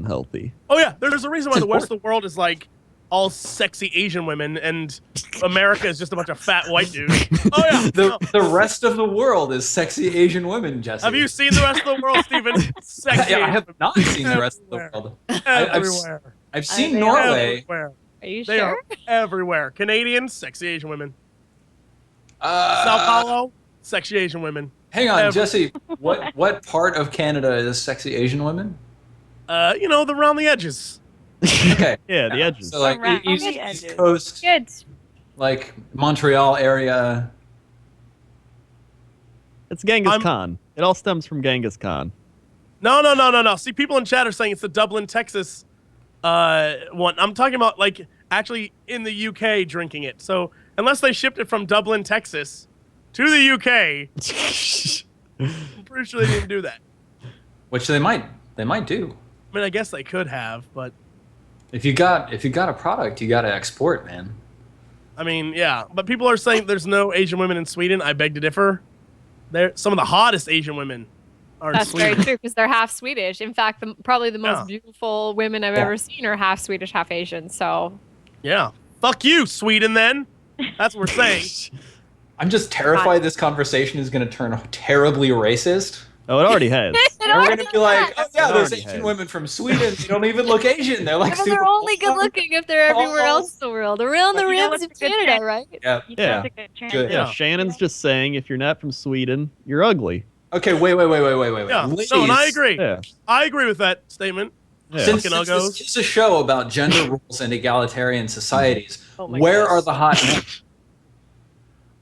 unhealthy. Oh yeah, there's a reason why the rest of the world is like all sexy Asian women, and America is just a bunch of fat white dudes. Oh yeah. The rest of the world is sexy Asian women, Jesse. Have you seen the rest of the world, Steven? Sexy. I have not seen the rest of the world. I've seen Norway. Everywhere. Are you They sure? are everywhere. Canadians, sexy Asian women. Sao Paulo, sexy Asian women. Hang on, Jesse. What part of Canada is sexy Asian women? You know, around the edges. Okay. Yeah, the edges. So like Around the East edges. Coast, Good. like Montreal area. It's Genghis Khan. It all stems from Genghis Khan. No. See, people in chat are saying it's the Dublin, Texas one. I'm talking about, like, actually in the UK drinking it. So unless they shipped it from Dublin, Texas to the UK, I'm pretty sure they didn't do that. Which they might do. I mean, I guess they could have, but If you got a product, you got to export, man. I mean, yeah. But people are saying there's no Asian women in Sweden. I beg to differ. Some of the hottest Asian women are in That's Sweden. very true because they're half Swedish. In fact, probably the most beautiful women I've ever seen are half Swedish, half Asian. So. Yeah. Fuck you, Sweden. Then that's what we're saying. I'm just terrified this conversation is going to turn terribly racist. Oh, it already has. And we're going to be like, oh yeah, there's already Asian has. women from Sweden. They don't even look Asian. They're like Yeah, but super they're only good looking if they're everywhere else in the world. Around the You know rims what's of a good Canada, thing? right? Yeah. Yeah. That's a good Good. transition. Yeah, Shannon's just saying if you're not from Sweden, you're ugly. Okay, wait. Yeah. Ladies, No, and I agree. Yeah. I agree with that statement. Yeah. Since Fucking this uggos. is a show about gender roles and egalitarian societies, Oh my where gosh. are the hot men?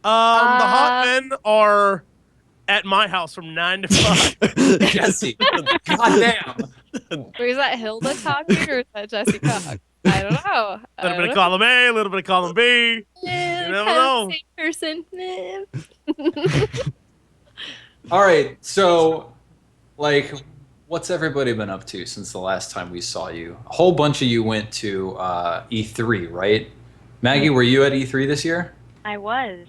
The hot men are at my house from 9 to 5. Jesse, goddamn. Or is that Hilda talking or is that Jesse Cox? I don't know. A little bit of column A, a little bit of column B. Yeah, You never know. Same person. All right, so, like, what's everybody been up to since the last time we saw you? A whole bunch of you went to E3, right? Maggie, were you at E3 this year? I was.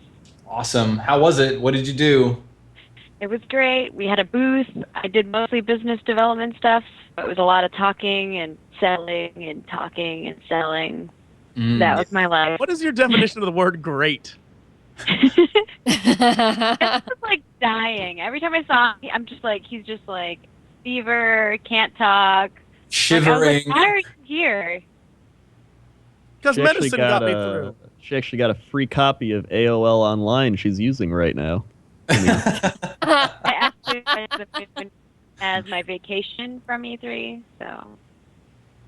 Awesome. How was it? What did you do? It was great. We had a booth. I did mostly business development stuff. It was a lot of talking and selling and talking and selling. That was my life. What is your definition of the word great? I was like dying. Every time I saw him, I'm just like, he's just like, fever, can't talk. Shivering. Like, why are you here? Because She actually medicine got me through. She actually got a free copy of AOL Online she's using right now. I actually went to the movie as my vacation from E3, so.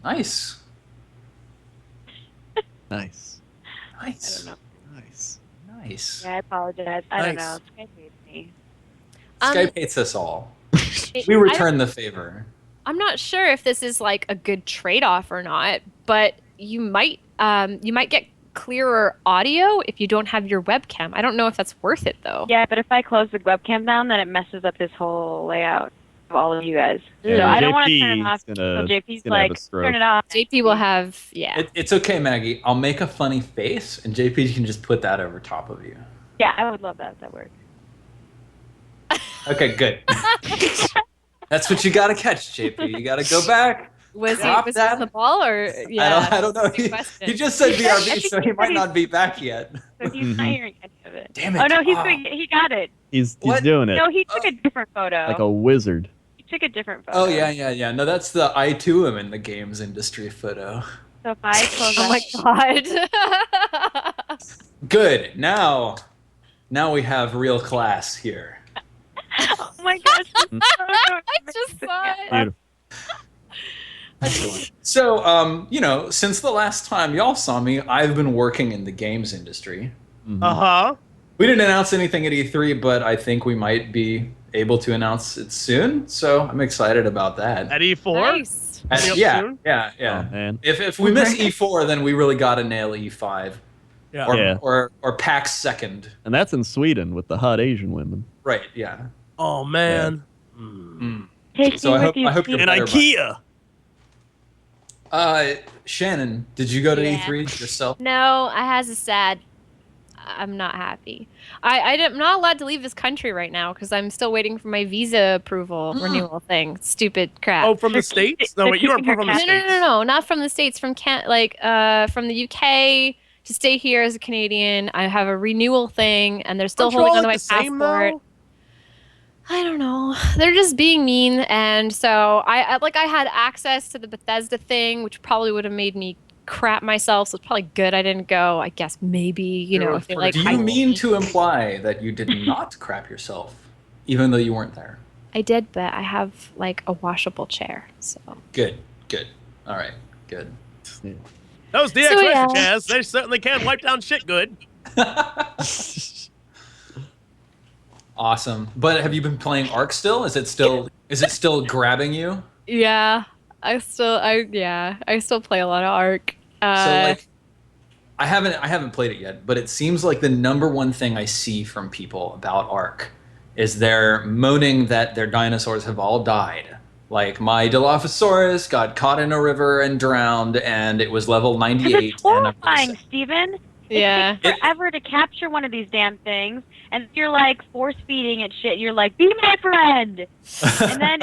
Nice. Nice. I Nice. don't know. Nice. Nice. Yeah, I apologize. I don't Nice. know. Skype hates me. Skype hates us all. It- We I return the favor. I'm not sure if this is like a good trade-off or not, but you might get clearer audio if you don't have your webcam. I don't know if that's worth it though. Yeah, but if I close the webcam down, then it messes up this whole layout of all of you guys. Yeah, so I don't want to JP turn it off. is So gonna- JP's gonna have like, a stroke. turn it off. JP will have It's okay, Maggie. I'll make a funny face, and JP can just put that over top of you. Yeah, I would love that if that worked. Okay, good. That's what you got to catch, JP. You got to go back. Was he Drop was he that. on the ball or yeah? I don't know. Good question. He just said BRB, think so he he might said not be back yet. So he's not hearing any of it. Damn it. Oh no, Ah. he got it. He's What? doing it No, he took a different photo. like a wizard. He took a different photo. Oh, yeah. No, that's the I too am in the games industry photo. So if I close Oh my god. Good. Now we have real class here. Oh my gosh. I just saw it. Beautiful. So, since the last time y'all saw me, I've been working in the games industry. Uh-huh. We didn't announce anything at E3, but I think we might be able to announce it soon. So I'm excited about that. At E4? Nice. Coming up Yeah. soon? Oh, man. If we miss E4, then we really got to nail E5 Yeah. or, Yeah. or PAX second. And that's in Sweden with the hot Asian women. Right? Yeah. Oh, man. Take So me I with hope you. I hope you're And better by- IKEA. Shannon, did you go to Yeah. E3 yourself? No, I has a sad. I'm not happy. I'm not allowed to leave this country right now because I'm still waiting for my visa approval renewal thing. Stupid crap. Oh, from the States? No, wait, you aren't from the no, States. no, not from the States. From from the UK to stay here as a Canadian. I have a renewal thing, and they're still Aren't you all holding on like to the my same, passport. though? I don't know. They're just being mean, and so I had access to the Bethesda thing, which probably would have made me crap myself. So it's probably good I didn't go. I guess maybe You're if they pretty like. Do you cool. mean to imply that you did not crap yourself, even though you weren't there? I did, but I have like a washable chair, so. Good. All right, good. Those DX So, yeah. Racer chairs, they certainly can wipe down shit good. Awesome. But have you been playing Ark still? Is it still grabbing you? Yeah, I still play a lot of Ark. So like, I haven't played it yet, but it seems like the number one thing I see from people about Ark is they're moaning that their dinosaurs have all died. Like my Dilophosaurus got caught in a river and drowned, and it was level 98. It's horrifying, Steven. Yeah. It takes forever to capture one of these damn things, and you're like force feeding it shit. You're like, be my friend. And then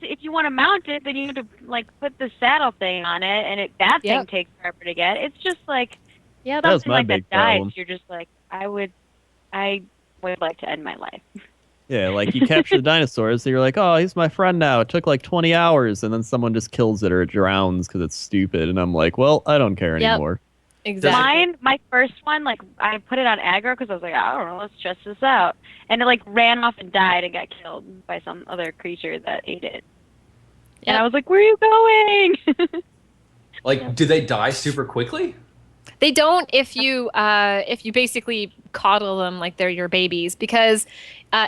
if you want to mount it, then you have to like put the saddle thing on it, and that thing takes forever to get. It's just like That was something my like big that dies. problem. You're just like, I would like to end my life. Yeah, like you capture the dinosaurs, so you're like, oh, he's my friend now. It took like 20 hours, and then someone just kills it or it drowns because it's stupid. And I'm like, well, I don't care anymore. Exactly. My first one, like I put it on aggro because I was like, I don't know, let's test this out, and it like ran off and died and got killed by some other creature that ate it. And I was like, where are you going? Like, do they die super quickly? They don't if you basically coddle them like they're your babies, because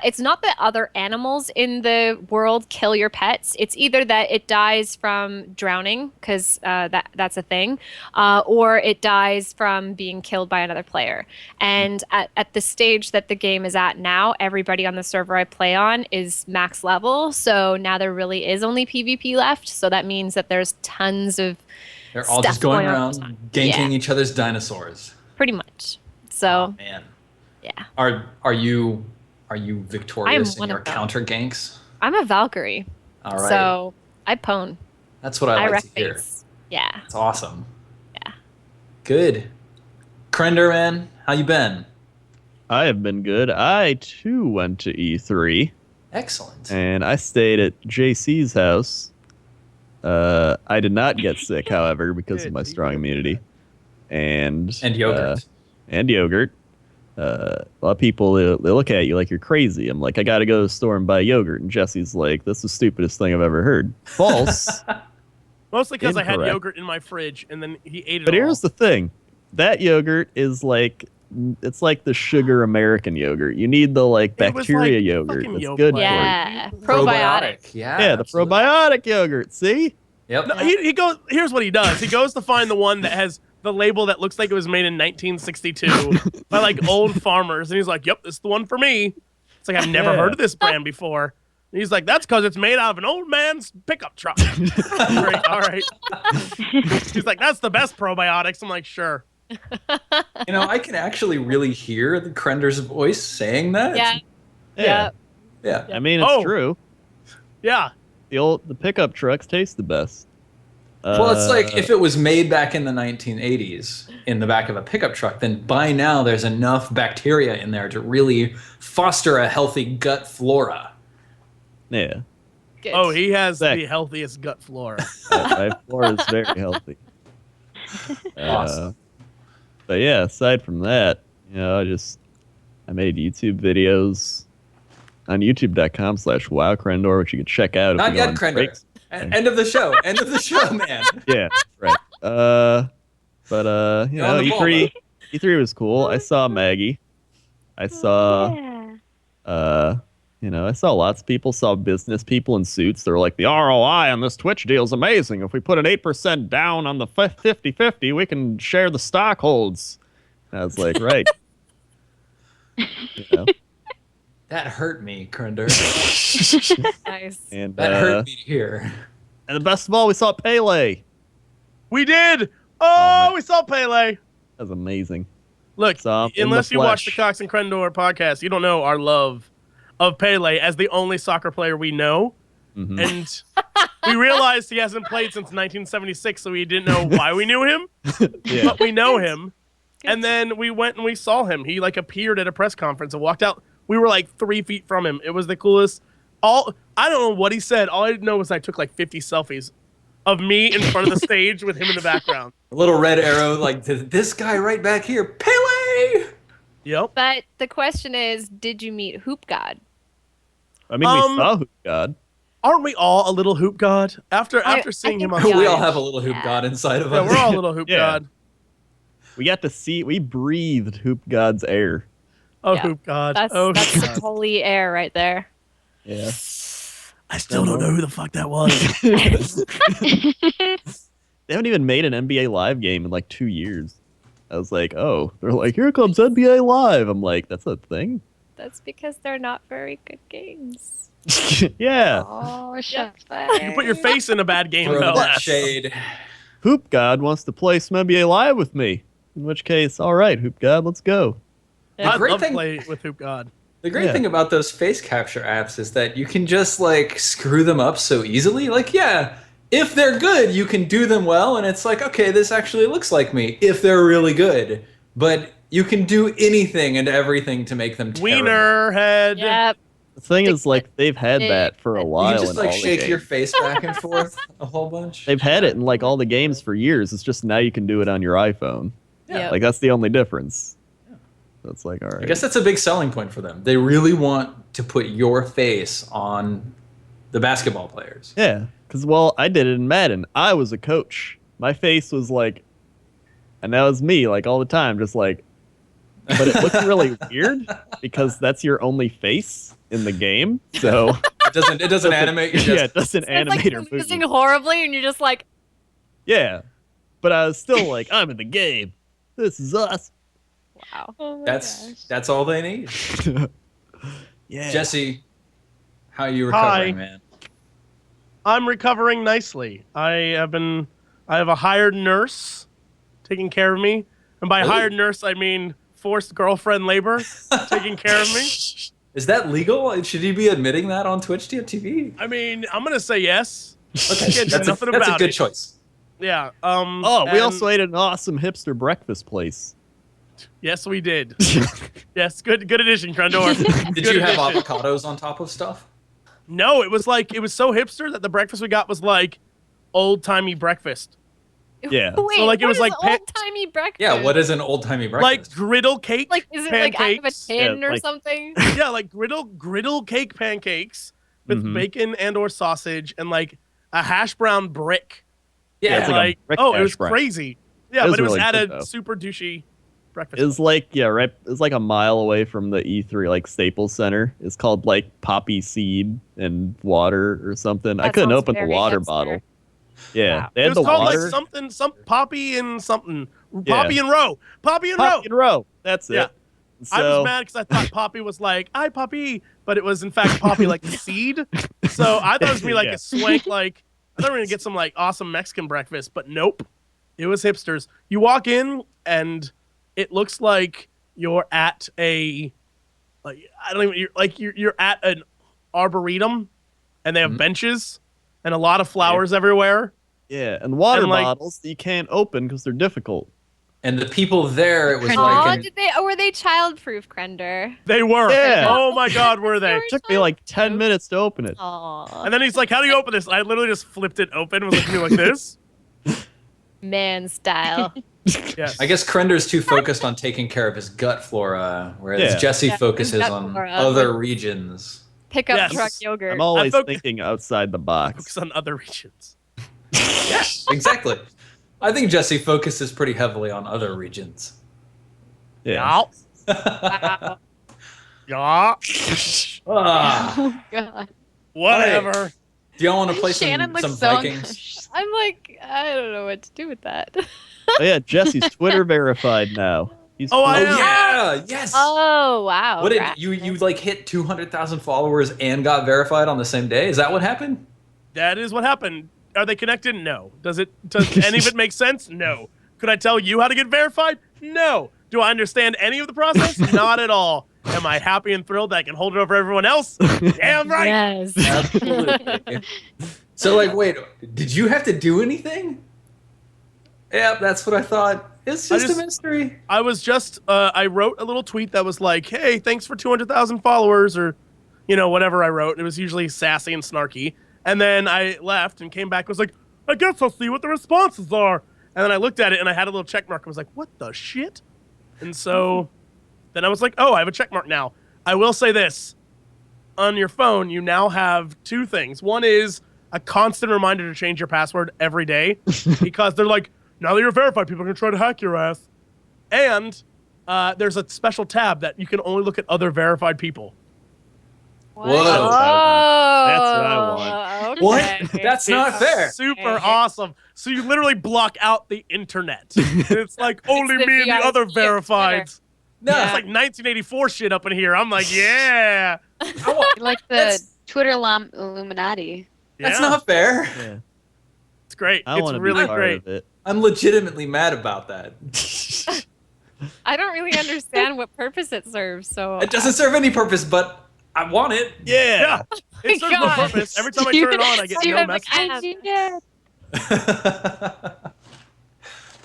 it's not that other animals in the world kill your pets. It's either that it dies from drowning, because that's a thing, or it dies from being killed by another player. And at the stage that the game is at now, everybody on the server I play on is max level. So now there really is only PvP left. So that means that there's tons of They're all stuff just going on around all the time. ganking Yeah. each other's dinosaurs. Pretty much. So Oh, man. yeah. Are you victorious in one your of them. counter ganks? I'm a Valkyrie. All right. So I pwn. That's what I like wreck to hear. things. Yeah. It's awesome. Yeah. Good. Crendor, man, how you been? I have been good. I, too, went to E3, Excellent. and I stayed at JC's house. I did not get sick, however, because of my strong immunity. And yogurt. And yogurt. A lot of people, they look at you like you're crazy. I'm like, I got to go to the store and buy yogurt. And Jesse's like, that's the stupidest thing I've ever heard. False. Mostly because I had Incorrect. yogurt in my fridge, and then he ate it But all. here's the thing. That yogurt is like, it's like the sugar American yogurt. You need the like It was bacteria like yogurt. fucking That's yogurt. good Yeah. for you. Probiotic. Yeah. Yeah, the absolutely. probiotic yogurt. See? Yep. No, he goes. Here's what he does. He goes to find the one that has the label that looks like it was made in 1962 by like old farmers, and he's like, "Yep, this is the one for me." It's like I've never Yeah. heard of this brand before. And he's like, "That's because it's made out of an old man's pickup truck." Great, all right. He's like, "That's the best probiotics." I'm like, "Sure." You know, I can actually really hear the Crendor's voice saying that. Yeah. Yeah. Yeah. I mean, it's Oh. true. Yeah. The pickup trucks taste the best. Well, it's like if it was made back in the 1980s in the back of a pickup truck, then by now there's enough bacteria in there to really foster a healthy gut flora. Yeah. Good. Oh, he has Sick. the healthiest gut flora. My floor is very healthy. Awesome. But yeah, aside from that, you know, I made YouTube videos on youtube.com/wowcrendor, which you can check out. Not if you go yet, on Crendor. breaks. End of the show. End of the show, man. Yeah, right. But you You're on know, the ball, E3 was cool. I saw Maggie. I saw Yeah. you know, I saw lots of people, saw business people in suits. They're like, the ROI on this Twitch deal is amazing. If we put an 8% down on the 50-50, we can share the stock holds. And I was like, right. You know? That hurt me, Crendor. Nice. And That hurt me to hear. and the best of all, we saw Pele. We did. Oh, Oh, man. we saw Pele. That was amazing. Look, in the unless you watch the flesh. Cox and Crendor podcast, you don't know our love of Pele as the only soccer player we know. Mhm. And we realized he hasn't played since 1976, so we didn't know why we knew him. Yeah. But we know him. And then we went and we saw him. He like appeared at a press conference and walked out. We were like 3 feet from him. It was the coolest. I don't know what he said. All I know is I took like 50 selfies of me in front of the stage with him in the background. A little red arrow, like this guy right back here, Pele. Yep. But the question is, did you meet Hoop God? I mean, we saw Hoop God. Aren't we all a little hoop god? After seeing him on think stage. We all have a little hoop god inside of Yeah, us. we're all a little hoop Yeah. god. We breathed Hoop God's air. Oh, Yeah. hoop god. That's Oh, that's hoop the god. holy air right there. Yeah. I still don't know who the fuck that was. They haven't even made an NBA Live game in like 2 years. I was like, oh, they're like, here comes NBA Live. I'm like, that's a thing? That's because they're not very good games. Yeah. Oh, shots You put your face in a bad game, Throw no that less. shade. Hoop God wants to play some NBA Live with me. In which case, all right, Hoop God, let's go. I'd great love to thing- play with hoop god. The great Yeah. thing about those face capture apps is that you can just like screw them up so easily. Like, yeah, if they're good, you can do them well, and it's like, okay, this actually looks like me. If they're really good, but you can do anything and everything to make them terrible. Wiener head. Yep. The thing is, like, they've had that for a You while. You just in like all the shake your games. face back and forth a whole bunch. They've had it in like all the games for years. It's just now you can do it on your iPhone. Yep. Like that's the only difference. So it's like, all right. I guess that's a big selling point for them. They really want to put your face on the basketball players. Yeah, because well, I did it in Madden. I was a coach. My face was like, and that was me, like all the time, just like. But it looked really weird because that's your only face in the game. So It doesn't animate. You're yeah, just it doesn't So it's like animate or you're losing move. horribly, and you're just like, Yeah, but I was still like, I'm in the game. This is us. wow. Oh my that's all they need. Yeah, Jesse, how are you Hi. recovering, man? I'm recovering nicely. I have a hired nurse taking care of me. And by Really? hired nurse, I mean forced girlfriend labor taking care of me. Is that legal? Should you be admitting that on Twitch TV? I mean, I'm going to say yes. Okay, Can't do that's nothing a about good it. choice. Yeah. Oh, we and- also ate an awesome hipster breakfast place. Yes, we did. Yes, good addition, Crendor. Did Good you have addition. avocados on top of stuff? No, it was so hipster that the breakfast we got was like old-timey breakfast. Yeah. Wait, like, it what was is like pa- old-timey breakfast? Yeah, what is an old-timey Like breakfast? griddle cake Like, is it like out of a pancakes. tin Yeah, or like- something? Yeah, like griddle cake pancakes with Mhm. bacon and or sausage and like a hash brown brick. yeah, it's like a brick it hash was brown. crazy. Yeah, It was but it was really at good, a though. super douchey breakfast. It's like it's like a mile away from the E3 like Staples Center. It's called like poppy seed and water or something. I That couldn't sounds open the very water hipster. bottle. Yeah, Wow. they It had was the called water. like some poppy and something. Yeah. Poppy and row. Poppy and row. Poppy and row. That's Yeah. it. I was So- mad because I thought Poppy was like, "Hi, Poppy," but it was in fact Poppy like the seed. So I thought it was gonna be like Yeah. a swank, like I thought we were gonna get some like awesome Mexican breakfast, but nope, it was hipsters. You walk in and it looks like you're at a like I don't even you're at an arboretum, and they have Mhm. benches and a lot of flowers everywhere. Yeah, and water And, like- bottles that you can't open because they're difficult. and the people there, it was Aw, like, Were they childproof, Crendor? They were. Yeah. Oh my God, were they? It took me like 10 minutes to open it. Aw. And then he's like, "How do you open this?" I literally just flipped it open. Was like, "Do like this." Man style. Yes. I guess Crendor's too focused on taking care of his gut flora, whereas Yeah. Jesse Yeah, focuses his gut on flora. other regions. Pickup Yes. truck yogurt. I'm always foc- thinking outside the box. Focus on other regions. Yes, exactly. I think Jesse focuses pretty heavily on other regions. Yeah. Wow. Yeah. Ah, Oh, God. Whatever. do y'all want to play Shannon some looks so Vikings? I'm like, I don't know what to do with that. Oh, yeah, Jesse's Twitter verified now. He's Oh, I Oh am. yeah, yes. Oh, wow. What did Right. you like hit 200,000 followers and got verified on the same day? Is that what happened? That is what happened. Are they connected? No. Does any of it make sense? No. Could I tell you how to get verified? No. Do I understand any of the process? Not at all. Am I happy and thrilled that I can hold it over everyone else? Damn right. Yes. Absolutely. So, like, wait, did you have to do anything? Yeah, that's what I thought. It's just a mystery. I was just, I wrote a little tweet that was like, hey, thanks for 200,000 followers, or, whatever I wrote. It was usually sassy and snarky. And then I left and came back and was like, I guess I'll see what the responses are. And then I looked at it and I had a little check mark. I was like, what the shit? And so then I was like, oh, I have a check mark now. I will say this. On your phone, you now have two things. One is a constant reminder to change your password every day because they're like, now that you're verified, people are going to try to hack your ass. And there's a special tab that you can only look at other verified people. Whoa. That's what I want. What? That's not fair. Super awesome. So you literally block out the internet. It's like only the me and the other VIP of verifieds. No, It's like 1984 shit up in here. I'm like, yeah. Like the Twitter Illuminati. that's Yeah. not fair. Yeah. It's great. I It's want to really be part great. of it. I'm legitimately mad about that. I don't really understand what purpose it serves. So It doesn't serve any purpose, but I want it. Yeah. It serves no God. purpose. Every time I turn it on, I get You no have a messages. cat.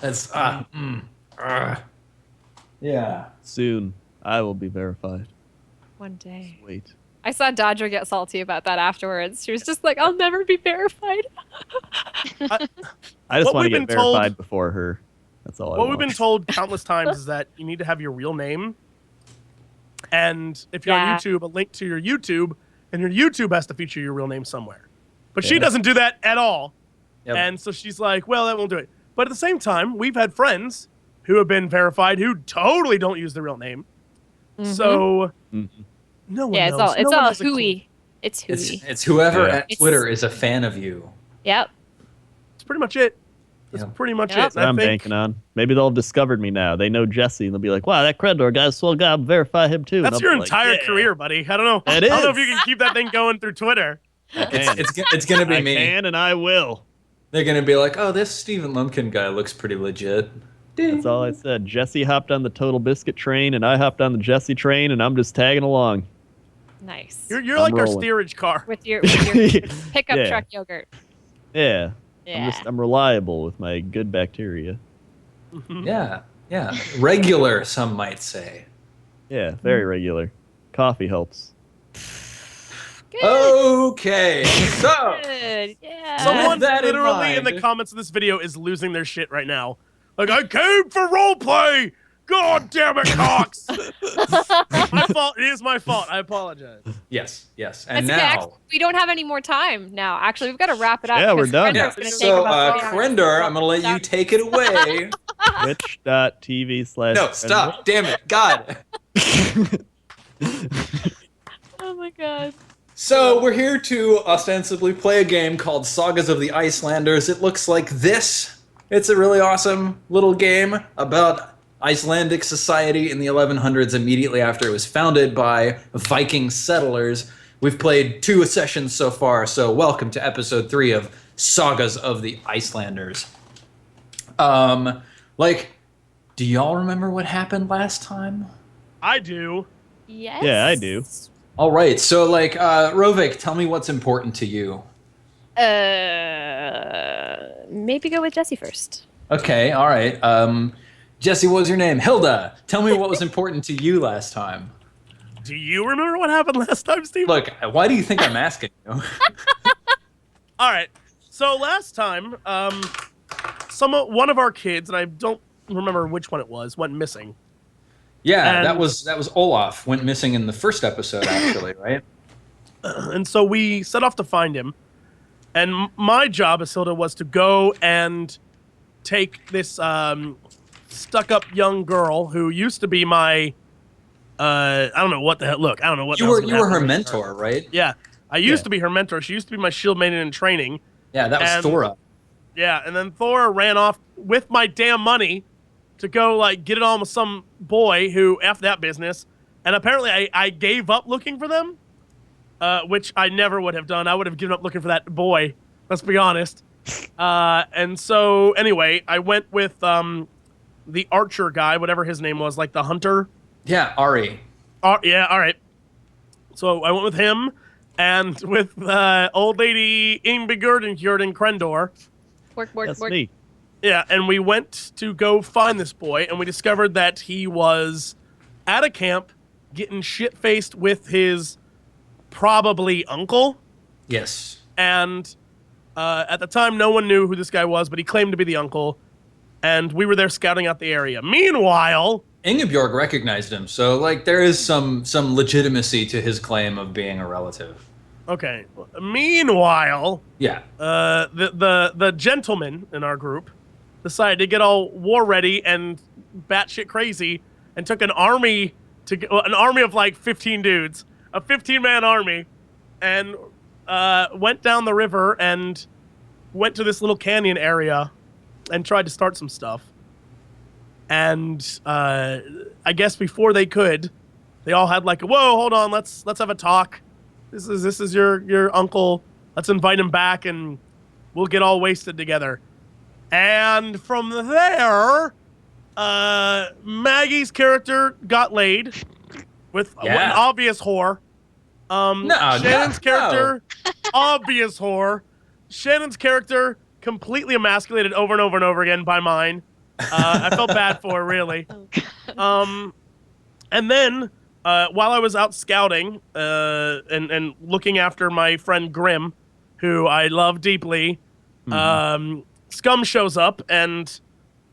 That's yeah. Soon, I will be verified. One day. Wait. I saw Dodger get salty about that afterwards. She was just like, I'll never be verified. I just What want to we've get been told- verified before her. That's all I What want. we've been told countless times is that you need to have your real name. And if you're Yeah. on YouTube, a link to your YouTube, and your YouTube has to feature your real name somewhere. But she Yeah. doesn't do that at all. Yep. And so she's like, well, that won't do it. But at the same time, we've had friends who have been verified who totally don't use their real name. So Mhm. no one Yeah, knows. it's No all one has a clue. hooey. It's hooey. It's whoever Yeah. at Twitter is a fan of you. Yep. It's pretty much it. That's Yeah. pretty much Yep. it. That's what I'm And I think banking on. Maybe they'll have discovered me now. They know Jesse, and they'll be like, wow, that Crendor guy's swell guy, verify him too. And that's I'll your be like, entire yeah. career, buddy. I don't know. It I don't know if is. you can keep that thing going through Twitter. I can. It's gonna be I me. can and I will. They're gonna be like, oh, this Stephen Lumpkin guy looks pretty legit. That's all I said. Jesse hopped on the Total Biscuit train, and I hopped on the Jesse train, and I'm just tagging along. Nice. You're I'm like our rolling. steerage car. With your pickup Yeah. truck yogurt. Yeah. Yeah. I'm reliable with my good bacteria. Yeah, yeah. Regular, some might say. Yeah, very regular. Coffee helps. Good. Okay, so Good. Yeah. Someone that in literally in the mind- comments of this video is losing their shit right now. Like, I came for roleplay! God damn it, Cox! My fault. It is my fault. I apologize. yes, and That's okay. now. Actually, we don't have any more time now. Actually, we've got to wrap it up. Yeah, we're because done. Krender's Yeah. gonna take So, about 3 hours. Crendor, I'm gonna let you take it away. Twitch.tv/. No, stop! Damn it, God. Oh my god. So we're here to ostensibly play a game called Sagas of the Icelanders. It looks like this. It's a really awesome little game about Icelandic society in the 1100s, immediately after it was founded by Viking settlers. We've played 2 sessions so far, so welcome to episode 3 of Sagas of the Icelanders. Do y'all remember what happened last time? I do. Yes. Yeah, I do. All right, so Rovik, tell me what's important to you. Maybe go with Jesse first. Okay, all right. Jesse, what was your name? Hilda, tell me what was important to you last time. Do you remember what happened last time, Steve? Look, why do you think I'm asking you? All right. So last time, one of our kids, and I don't remember which one it was, went missing. Yeah, And- that was Olaf, went missing in the first episode, actually, right? And so we set off to find him. And my job as Hilda was to go and take this stuck-up young girl who used to be my, I don't know what the hell. Look, I don't know what. You the hell's were gonna happen her to mentor, right? Yeah, I used Yeah. to be her mentor. She used to be my shield maiden in training. Yeah, that was And- Thora. Yeah, and then Thor ran off with my damn money to go get it on with some boy who F that business. And apparently I gave up looking for them, which I never would have done. I would have given up looking for that boy. Let's be honest. And so anyway, I went with the archer guy, whatever his name was, like the hunter. Yeah, Ari. Yeah, all right. So I went with him and with old lady wowcrendor. Work. That's me. Yeah, and we went to go find this boy, and we discovered that he was at a camp getting shit-faced with his probably uncle. Yes. And at the time, no one knew who this guy was, but he claimed to be the uncle, and we were there scouting out the area. Meanwhile... Ingeborg recognized him, so like there is some legitimacy to his claim of being a relative. Okay. Meanwhile... Yeah. The gentleman in our group decided to get all war ready and batshit crazy, and took an army of like 15 dudes, a 15-man army, and went down the river and went to this little canyon area and tried to start some stuff. And I guess before they could, they all had like, whoa, hold on, let's have a talk. This is your uncle. Let's invite him back and we'll get all wasted together. And from there, Maggie's character got laid with an obvious whore. Shannon's character, obvious whore. Shannon's character, completely emasculated over and over and over again by mine. I felt bad for her, really. And then, while I was out scouting and looking after my friend Grim, who I love deeply, Scum shows up and,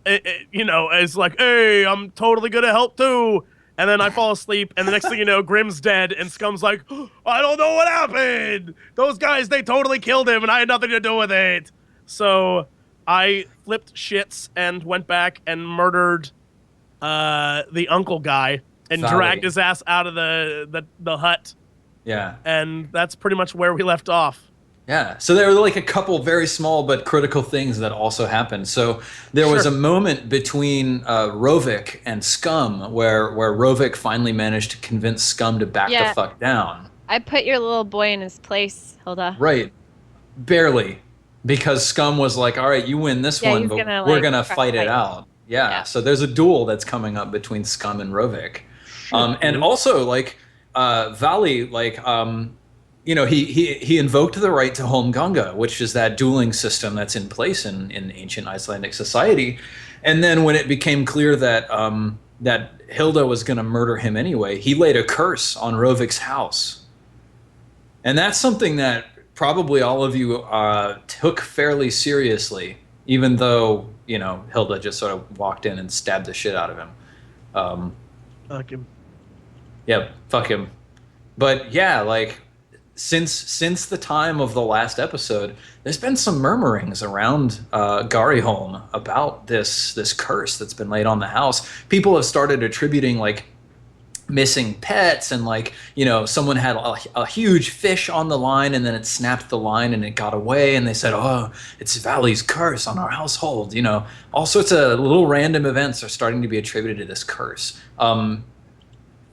is like, hey, I'm totally going to help too. And then I fall asleep, and the next thing you know, Grim's dead, and Scum's like, I don't know what happened. Those guys, they totally killed him, and I had nothing to do with it. So I flipped shits and went back and murdered the uncle guy and dragged his ass out of the hut. Yeah. And that's pretty much where we left off. Yeah, so there were like a couple very small but critical things that also happened. So there was a moment between Rovik and Scum where Rovik finally managed to convince Scum to back the fuck down. I put your little boy in his place, Hilda. Right, barely, because Scum was like, all right, you win this one, but we're going to fight it out. Yeah, so there's a duel that's coming up between Scum and Rovik. And also, like, Vali, like... he invoked the right to Holmganga, which is that dueling system that's in place in ancient Icelandic society. And then when it became clear that that Hilda was going to murder him anyway, he laid a curse on Rovik's house. And that's something that probably all of you took fairly seriously, even though, Hilda just sort of walked in and stabbed the shit out of him. Fuck him. Yep, fuck him. But yeah, like... Since the time of the last episode, there's been some murmurings around Gariholm about this curse that's been laid on the house. People have started attributing like missing pets and like someone had a huge fish on the line and then it snapped the line and it got away and they said, oh, it's Vali's curse on our household. All sorts of little random events are starting to be attributed to this curse.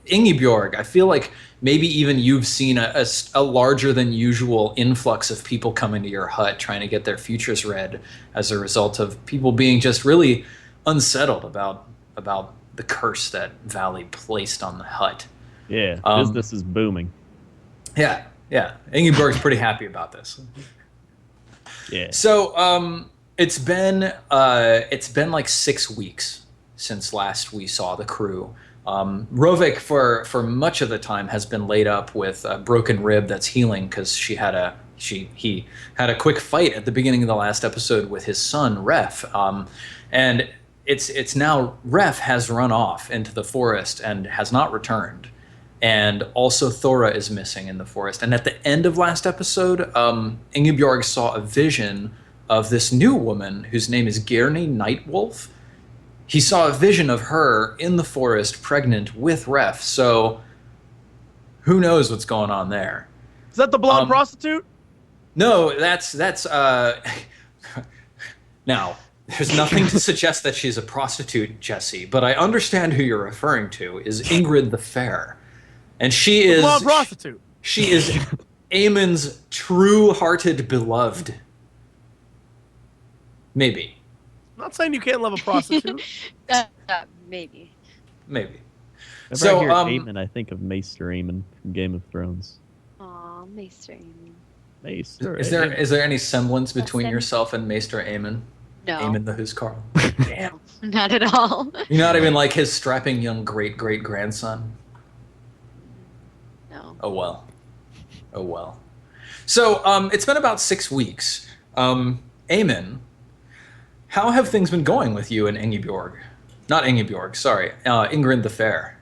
Ingeborg, I feel like maybe even you've seen a larger than usual influx of people coming to your hut trying to get their futures read as a result of people being just really unsettled about the curse that Vali placed on the hut. Yeah, business is booming. Yeah. Ingeborg's pretty happy about this. Yeah. So it's been like 6 weeks since last we saw the crew. Rovik, for much of the time, has been laid up with a broken rib that's healing because he had a quick fight at the beginning of the last episode with his son Ref, and it's now Ref has run off into the forest and has not returned, and also Thora is missing in the forest. And at the end of last episode, Ingeborg saw a vision of this new woman whose name is Gerney Nightwolf. He saw a vision of her in the forest, pregnant with Ref. So, who knows what's going on there? Is that the blonde prostitute? No, that's Now, there's nothing to suggest that she's a prostitute, Jesse. But I understand who you're referring to is Ingrid the Fair, and she is blonde prostitute. She is Aemon's true-hearted beloved. Maybe. Not saying you can't love a prostitute. Maybe. Maybe. Whenever So, I hear Aemon, I think of Maester Aemon from Game of Thrones. Aw, Maester Aemon. Maester Is there any semblance between yourself and Maester Aemon? No. Aemon the Huskarl? Damn. Not at all. You're not even like his strapping young great-great-grandson? No. Oh, well. Oh, well. So, it's been about 6 weeks. Aemon, how have things been going with you and Ingeborg? Not Ingeborg, sorry. Ingrid the Fair.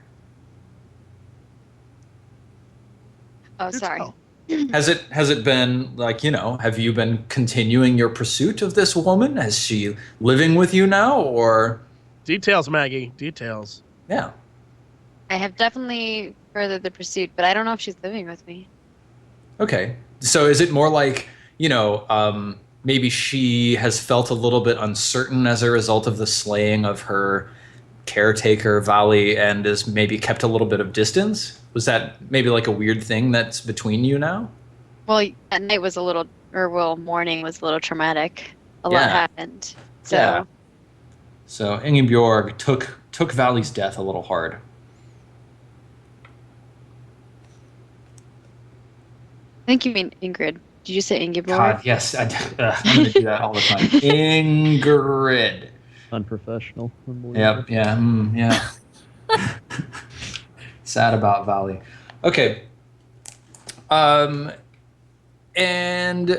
Oh, sorry. Oh. Has it been like, have you been continuing your pursuit of this woman? Is she living with you now, or? Details, Maggie. Details. Yeah. I have definitely furthered the pursuit, but I don't know if she's living with me. Okay. So is it more like, maybe she has felt a little bit uncertain as a result of the slaying of her caretaker, Vali, and is maybe kept a little bit of distance? Was that maybe like a weird thing that's between you now? Well, that night was morning was a little traumatic. A lot happened. So Yeah. So Ingeborg took Vali's death a little hard. I think you mean Ingrid. Did you say Ingeborg? God, yes. I'm going to do that all the time. Ingrid. Unprofessional. Yep, yeah. Sad about Vali. Okay. And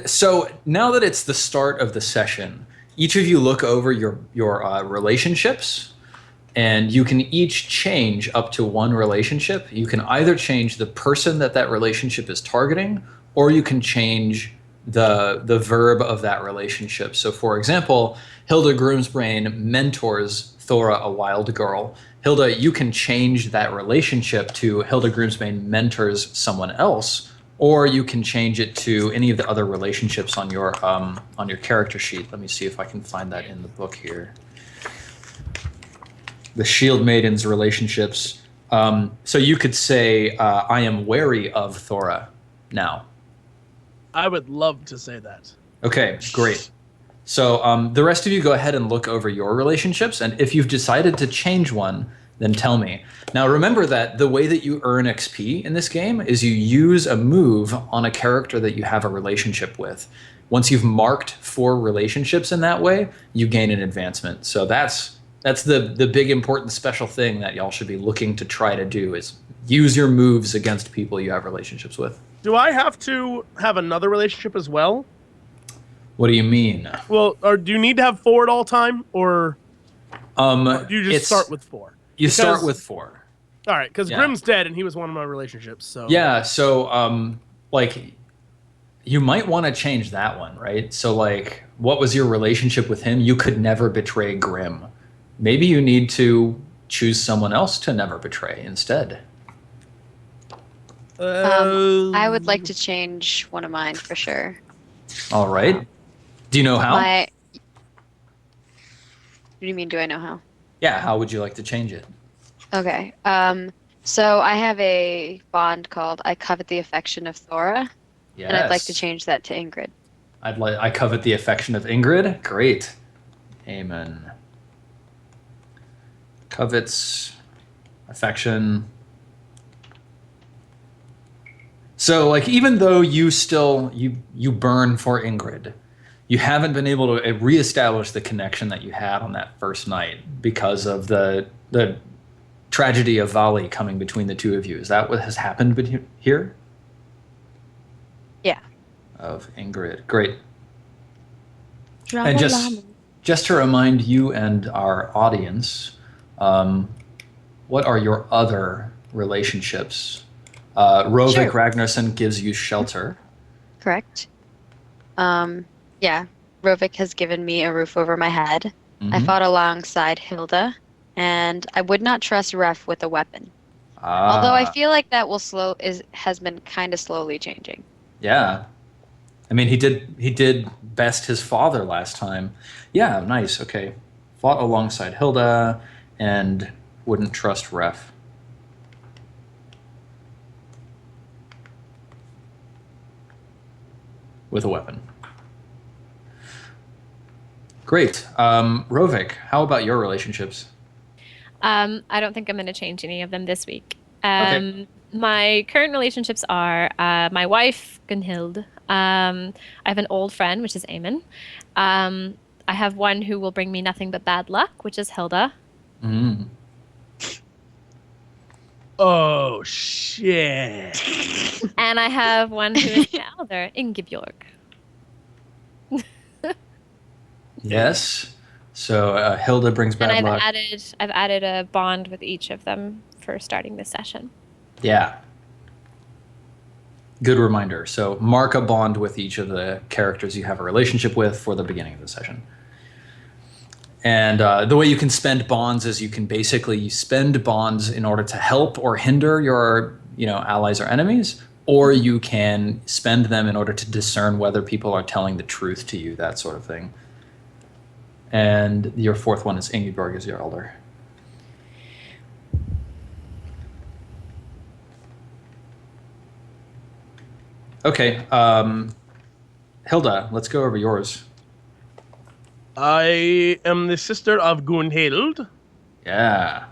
so now that it's the start of the session, each of you look over your relationships, and you can each change up to one relationship. You can either change the person that relationship is targeting, or you can change the verb of that relationship. So for example, Hilda Groomsbrain mentors Thora, a wild girl. Hilda, you can change that relationship to Hilda Groomsbrain mentors someone else, or you can change it to any of the other relationships on your character sheet. Let me see if I can find that in the book here. The Shield Maidens relationships. So you could say, I am wary of Thora now. I would love to say that. Okay, great. So the rest of you go ahead and look over your relationships, and if you've decided to change one, then tell me. Now remember that the way that you earn XP in this game is you use a move on a character that you have a relationship with. Once you've marked 4 relationships in that way, you gain an advancement. So that's the big important special thing that y'all should be looking to try to do, is use your moves against people you have relationships with. Do I have to have another relationship as well? What do you mean? Well, or do you need to have 4 at all time, or do you just start with 4? You start with 4. All right, because Grim's dead, and he was one of my relationships. So yeah, so you might want to change that one, right? So like, what was your relationship with him? You could never betray Grim. Maybe you need to choose someone else to never betray instead. I would like to change one of mine for sure. All right. Do you know how? What do you mean, do I know how? Yeah, how would you like to change it? Okay. So I have a bond called I Covet the Affection of Thora. Yes. And I'd like to change that to Ingrid. I covet the affection of Ingrid. Great. Amen. Covets affection. So like, even though you still you burn for Ingrid, you haven't been able to reestablish the connection that you had on that first night because of the tragedy of Vali coming between the two of you. Is that what has happened here? Yeah. Of Ingrid. Great. And just to remind you and our audience, what are your other relationships? Rovik Sure. Ragnarsson gives you shelter. Correct. Yeah. Rovik has given me a roof over my head. Mm-hmm. I fought alongside Hilda, and I would not trust Ref with a weapon. Although I feel like that has been kind of slowly changing. Yeah. I mean, he did best his father last time. Yeah, nice. Okay. Fought alongside Hilda and wouldn't trust Ref. With a weapon. Great. Rovik, how about your relationships? I don't think I'm going to change any of them this week. Okay. My current relationships are my wife, Gunhild. I have an old friend, which is Eamon. I have one who will bring me nothing but bad luck, which is Hilda. Mm. Oh, shit. And I have one who is my elder, Ingebjorg. Yes. So Hilda brings bad And luck. I've added a bond with each of them for starting this session. Yeah. Good reminder. So mark a bond with each of the characters you have a relationship with for the beginning of the session. And the way you can spend bonds is you can basically spend bonds in order to help or hinder your allies or enemies, or you can spend them in order to discern whether people are telling the truth to you, that sort of thing. And your fourth one is Ingeborg is your elder. Okay, Hilda, let's go over yours. I am the sister of Gunhild, Yeah.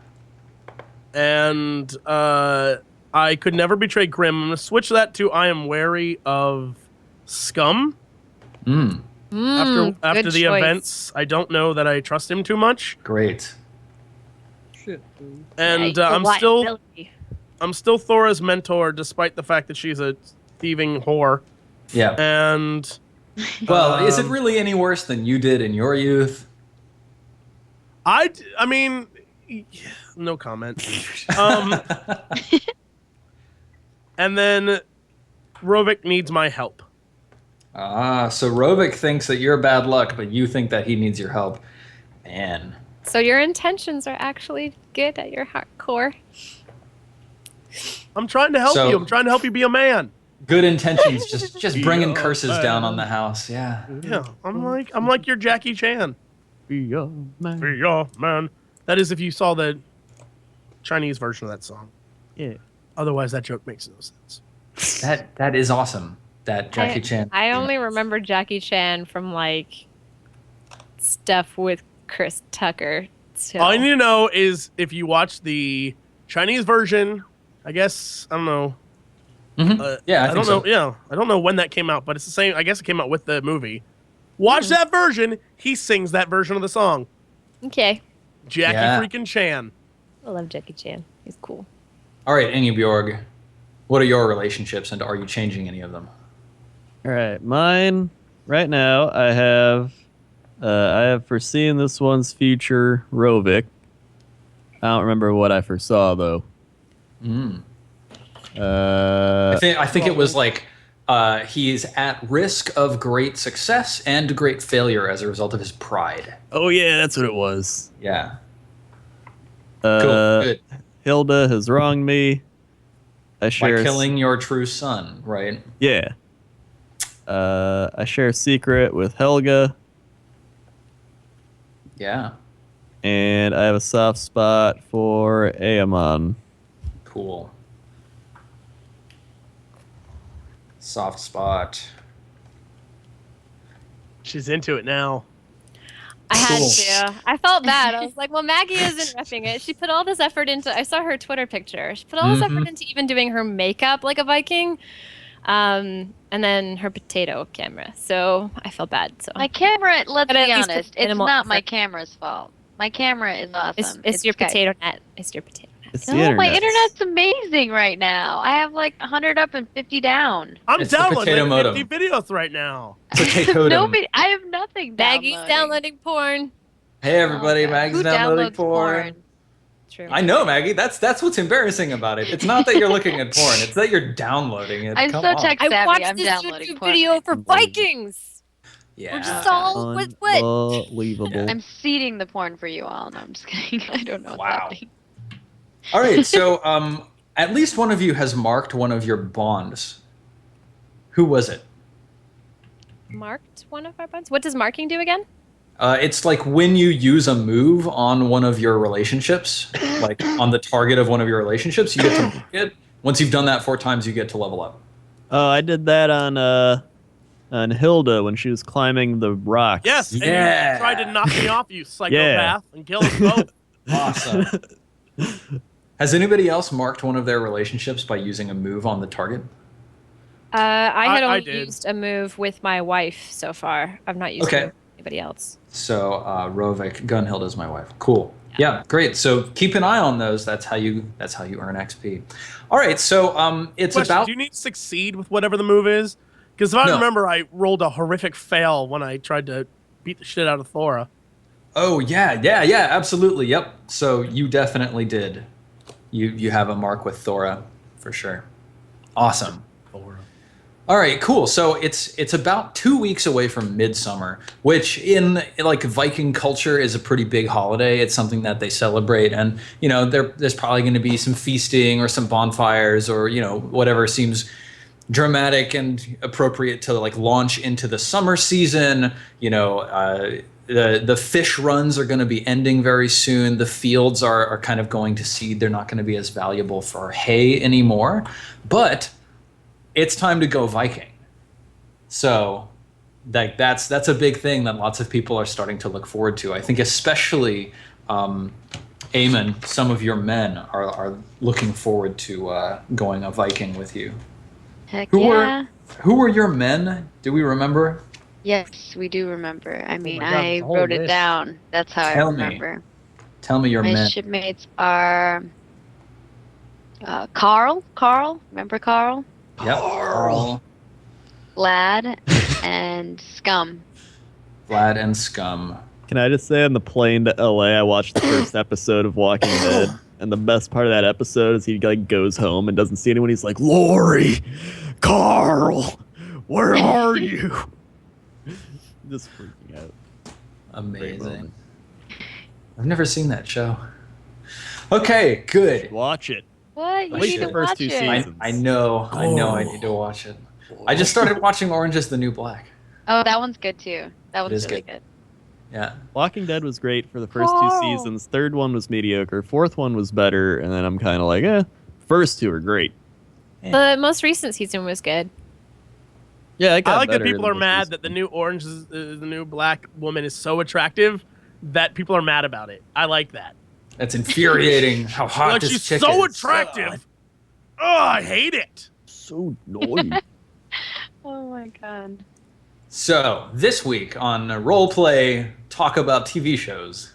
and I could never betray Grimm. I'm going to switch that to I am wary of Scum. Mm, After good the choice. events, I don't know that I trust him too much. great. And Yeah, I'm still Thora's mentor, despite the fact that she's a thieving whore. Yeah. And Well, is it really any worse than you did in your youth? I mean, no comment. And then Rovik needs my help. So Rovik thinks that you're bad luck, but you think that he needs your help. Man. So your intentions are actually good at your heart core. I'm trying to help So- you. I'm trying to help you be a man. Good intentions, just bringing Yeah, curses down on the house. Yeah. Yeah, I'm like your Jackie Chan. Be a man. Be a man. That is if you saw the Chinese version of that song. Yeah. Otherwise, that joke makes no sense. That is awesome. That Jackie Chan. I only remember Jackie Chan from like stuff with Chris Tucker. So. All you need to know is if you watch the Chinese version, I guess, I don't know. Mhm. Yeah, I I think don't so. know. Yeah, I don't know when that came out, but it's the same. I guess it came out with the movie. Watch that version. He sings that version of the song. Okay. Jackie Yeah. freaking Chan. I love Jackie Chan. He's cool. All right, Ingeborg, what are your relationships, and are you changing any of them? All right, mine right now. I have foreseen this one's future, Rovik. I don't remember what I foresaw though. Mm. I think it was like he is at risk of great success and great failure as a result of his pride. Oh yeah, that's what it was. Yeah. Cool. Good. Hilda has wronged me. I By share killing your true son, right? Yeah. I share a secret with Helga, Yeah. and I have a soft spot for Aemon. Cool. Soft spot. She's into it now. I had Cool. to. I felt bad. I was like, well, Maggie isn't repping it. She put all this effort into. I saw her Twitter picture. She put all this effort into even doing her makeup like a Viking, and then her potato camera. So I felt bad. So My camera, let's But at be least honest, it's it's minimal not my effort. camera's fault. My camera is awesome. it's your got- potato net. It's your potato net. It's the No, my internet. internet's amazing right now. I have like 100 up and 50 down. I'm It's the downloading potato like modem. 50 videos right now. Potato. Nobody, I have nothing Maggie's downloading. downloading porn. Hey everybody, Okay. Maggie's Who downloading downloads porn. True. I know, Maggie. That's what's embarrassing about it. It's not that you're looking at porn. It's that you're downloading it. I'm Come so on. tech I savvy. watched I'm this downloading YouTube porn. video for Vikings. Yeah. We're just all with what? Unbelievable. I'm seeding the porn for you all. No, I'm just kidding. I don't know what's Wow. happening. All right. So, at least one of you has marked one of your bonds. Who was it? Marked one of our buttons. What does marking do again? It's like when you use a move on one of your relationships, like on the target of one of your relationships, you get to mark it. Once you've done that 4 times, you get to level up. Oh, I did that on And Hilda, when she was climbing the rock. Yes, and Yeah. you tried to knock me off, you psychopath, and kill us both. Awesome. Has anybody else marked one of their relationships by using a move on the target? I had I only did. used a move with my wife so far. I've not used Okay. it with anybody else. So Rovik, Gunhilda's my wife. Cool. Yeah, great. So keep an eye on those. That's how you earn XP. All right. So it's Question, about. do you need to succeed with whatever the move is? Because if I No. remember, I rolled a horrific fail when I tried to beat the shit out of Thora. Oh yeah, absolutely. Yep. So you definitely did. You have a mark with Thora, for sure. Awesome. All right, cool. So it's about 2 weeks away from Midsummer, which in like Viking culture is a pretty big holiday. It's something that they celebrate, and you know there's probably going to be some feasting or some bonfires or you know whatever seems dramatic and appropriate to like launch into the summer season. You know, the fish runs are going to be ending very soon. The fields are kind of going to seed. They're not going to be as valuable for hay anymore, but it's time to go Viking. So like that's a big thing that lots of people are starting to look forward to. I think especially Eamon, some of your men are looking forward to going a Viking with you. Heck Who yeah. Who were your men? Do we remember? Yes, we do remember. I mean, God, I there's a whole wrote it list. down. That's how Tell I me. remember. Tell me your My men. shipmates are Carl. Remember Carl? Yep. Carl, Lad, and Scum. Vlad, and Scum. Can I just say on the plane to LA, I watched the first episode of Walking Dead, and the best part of that episode is he like goes home and doesn't see anyone. He's like, Lori, Carl, where are you? Just freaking out. Great Amazing. moment. I've never seen that show. Okay, good. Watch it. What? You Wait need the to first watch two it. seasons. I know I need to watch it. I just started watching Orange is the New Black. Oh, that one's good too. That is one's really good. good. Yeah. Walking Dead was great for the first two Carl. seasons. Third one was mediocre. Fourth one was better, and then I'm kind of like, first two are great. The most recent season was good. Yeah, I like that people are mad that the new Orange is the new black woman is so attractive that people are mad about it. I like that. That's infuriating how hot Like this she's chick so is. attractive. Oh, I hate it. so annoying. Oh my god. So, this week on RollPlay Talk About TV Shows.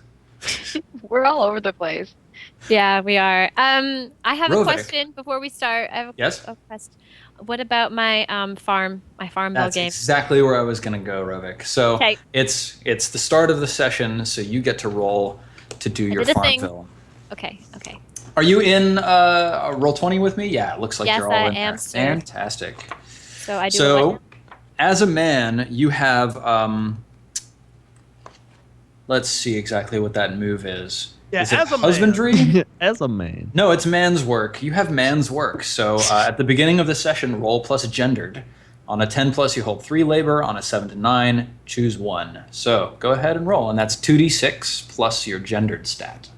We're all over the place. Yeah, we are. I have a Rovik. question before we start. I have Yes? a question. What about my farm bill That's game? exactly where I was going to go, Rovik. So, Okay. it's the start of the session, so you get to roll to do your did a thing. Farmville. Okay. Are you in Roll20 with me? Yeah, it looks like Yes, you're all I in am, there. sir. Fantastic. So I do. So, as a man, you have, let's see exactly what that move is. Yeah, is it as a man. husbandry? As a man. No, it's man's work. You have man's work. So at the beginning of the session, roll plus gendered. On a 10 plus, you hold 3 labor. On a 7 to 9, choose 1. So go ahead and roll, and that's 2d6 plus your gendered stat.